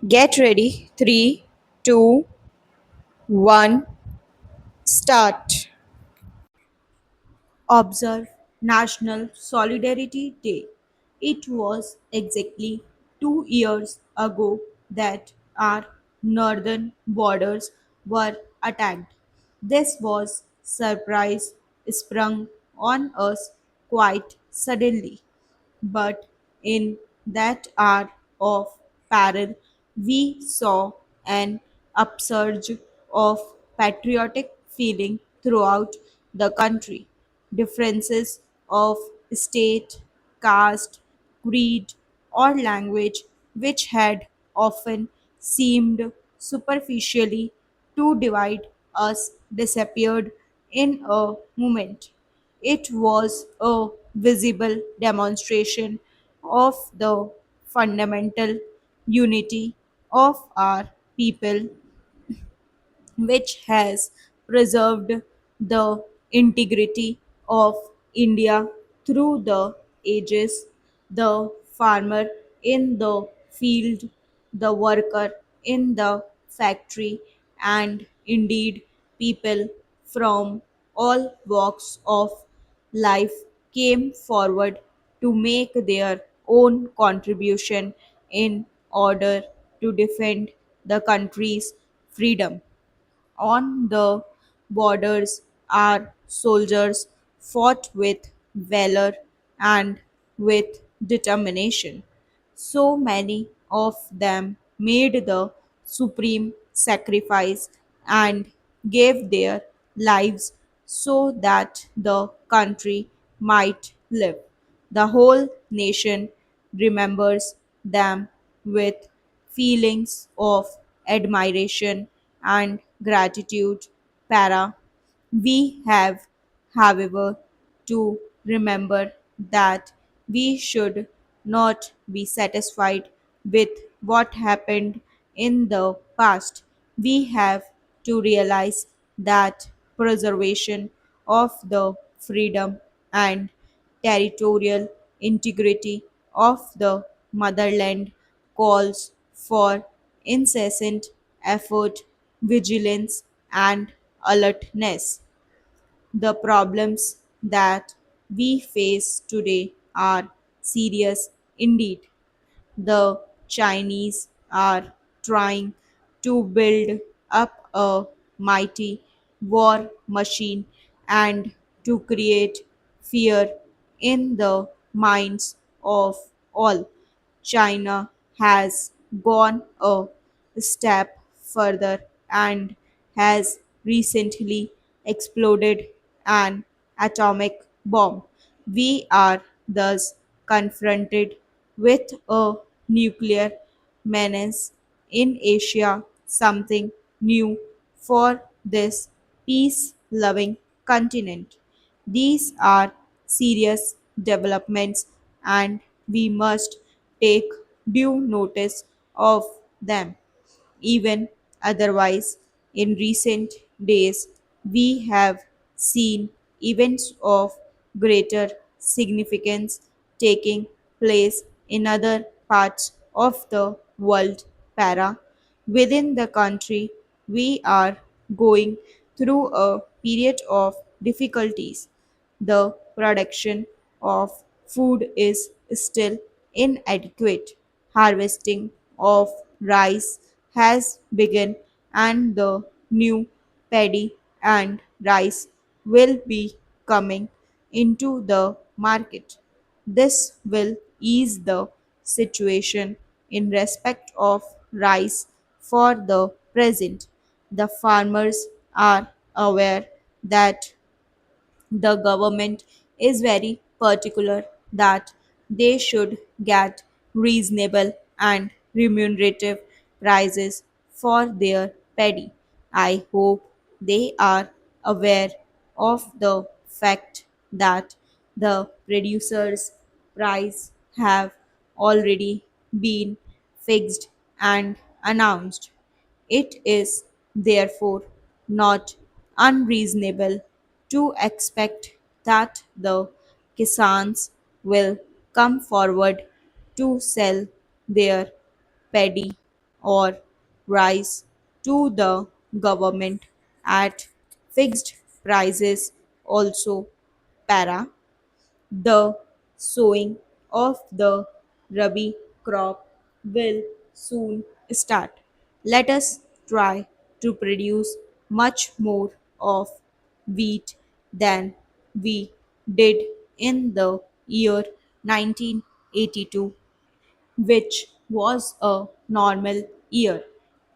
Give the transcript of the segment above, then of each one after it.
Get ready. Three, two, one, start. Observe National Solidarity Day. It was exactly 2 years ago that our northern borders were attacked. This was surprise sprung on us quite suddenly. But in that hour of peril, we saw an upsurge of patriotic feeling throughout the country. Differences of state, caste, creed, or language, which had often seemed superficially to divide us, disappeared in a moment. It was a visible demonstration of the fundamental unity of our people, which has preserved the integrity of India through the ages. The farmer in the field, the worker in the factory, and indeed people from all walks of life came forward to make their own contribution in order to defend the country's freedom. On the borders, our soldiers fought with valor and with determination. So many of them made the supreme sacrifice and gave their lives so that the country might live. The whole nation remembers them with feelings of admiration and gratitude. Para. We have, however, to remember that we should not be satisfied with what happened in the past. We have to realize that preservation of the freedom and territorial integrity of the motherland calls for incessant effort, vigilance, and alertness. The problems that we face today are serious indeed. The Chinese are trying to build up a mighty war machine and to create fear in the minds of all. China has gone a step further and has recently exploded an atomic bomb. We are thus confronted with a nuclear menace in Asia, something new for this peace loving continent. These are serious developments and we must take due notice of them. Even otherwise, in recent days, we have seen events of greater significance taking place in other parts of the world. Para. Within the country, we are going through a period of difficulties. The production of food is still inadequate. Harvesting of rice has begun, and the new paddy and rice will be coming into the market. This will ease the situation in respect of rice for the present. The farmers are aware that the government is very particular that they should get reasonable and remunerative prices for their paddy. I hope they are aware of the fact that the producers' price have already been fixed and announced. It is therefore not unreasonable to expect that the Kisans will come forward to sell their paddy or rice to the government at fixed prices. Also, para the sowing of the Rabi crop will soon start. Let us try to produce much more of wheat than we did in the year 1982, which was a normal year.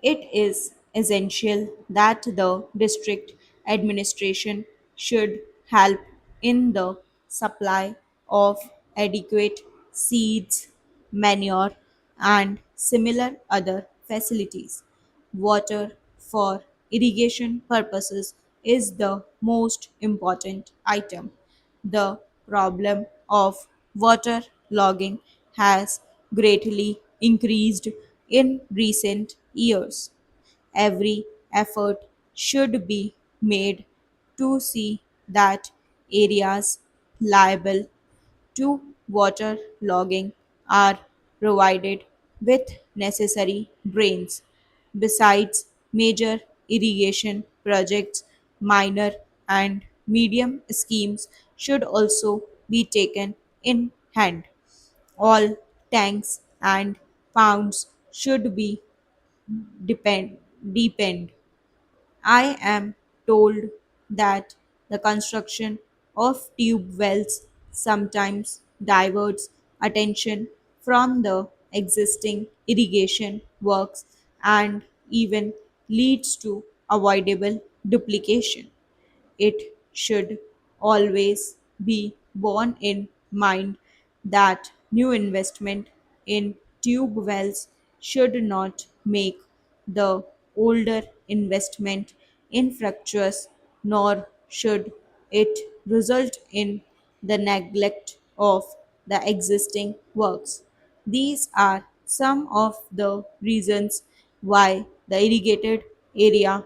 It is essential that the district administration should help in the supply of adequate seeds, manure, and similar other facilities. Water for irrigation purposes is the most important item. The problem of water logging has greatly increased in recent years. Every effort should be made to see that areas liable to water logging are provided with necessary drains. Besides major irrigation projects, minor and medium schemes should also be taken in hand. All tanks and pounds should be deepened. I am told that the construction of tube wells sometimes diverts attention from the existing irrigation works and even leads to avoidable duplication. It should always be borne in mind that new investment in tube wells should not make the older investment infructuous, nor should it result in the neglect of the existing works. These are some of the reasons why the irrigated area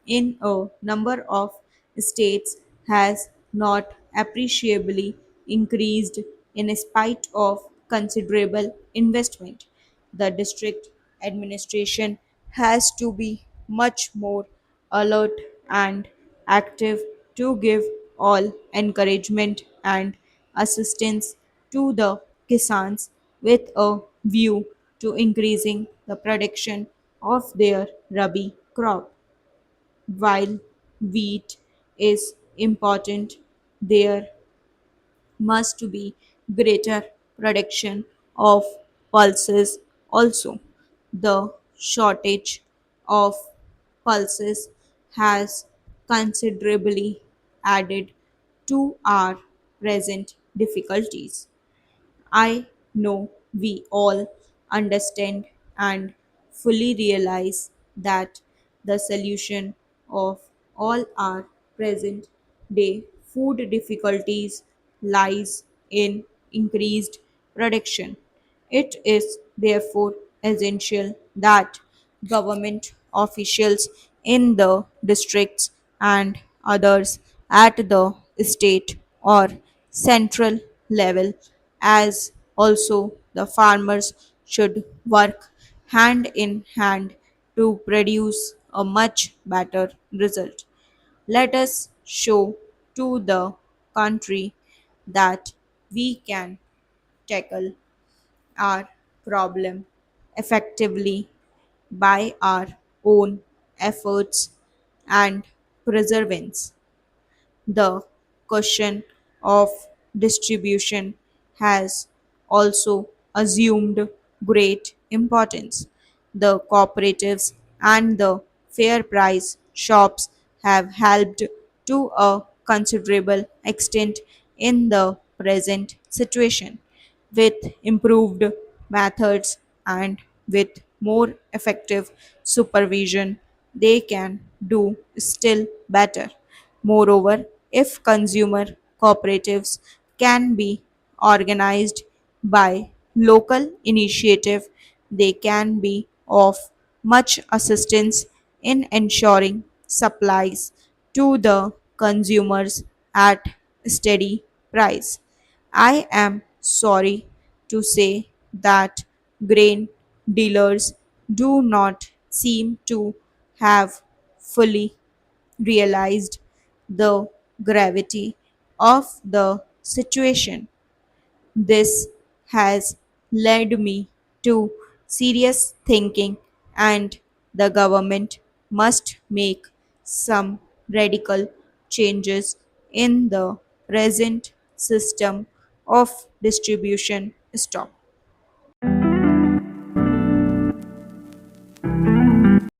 in a number of states has not appreciably increased in spite of considerable investment. The district administration has to be much more alert and active to give all encouragement and assistance to the Kisans with a view to increasing the production of their Rabi crop. While wheat is important, there must be greater production of pulses also. The shortage of pulses has considerably added to our present difficulties. I know we all understand and fully realize that the solution of all our present day food difficulties lies in increased production. It is therefore essential that government officials in the districts and others at the state or central level, as also the farmers, should work hand in hand to produce a much better result. Let us show to the country that we can tackle our problem effectively by our own efforts and perseverance. The question of distribution has also assumed great importance. The cooperatives and the fair price shops have helped to a considerable extent in the present situation. With improved methods and with more effective supervision, they can do still better. Moreover, if consumer cooperatives can be organized by local initiative, they can be of much assistance in ensuring supplies to the consumers at steady price. I am sorry to say that grain dealers do not seem to have fully realized the gravity of the situation. This has led me to serious thinking, and the government must make some radical changes in the present system of distribution stock.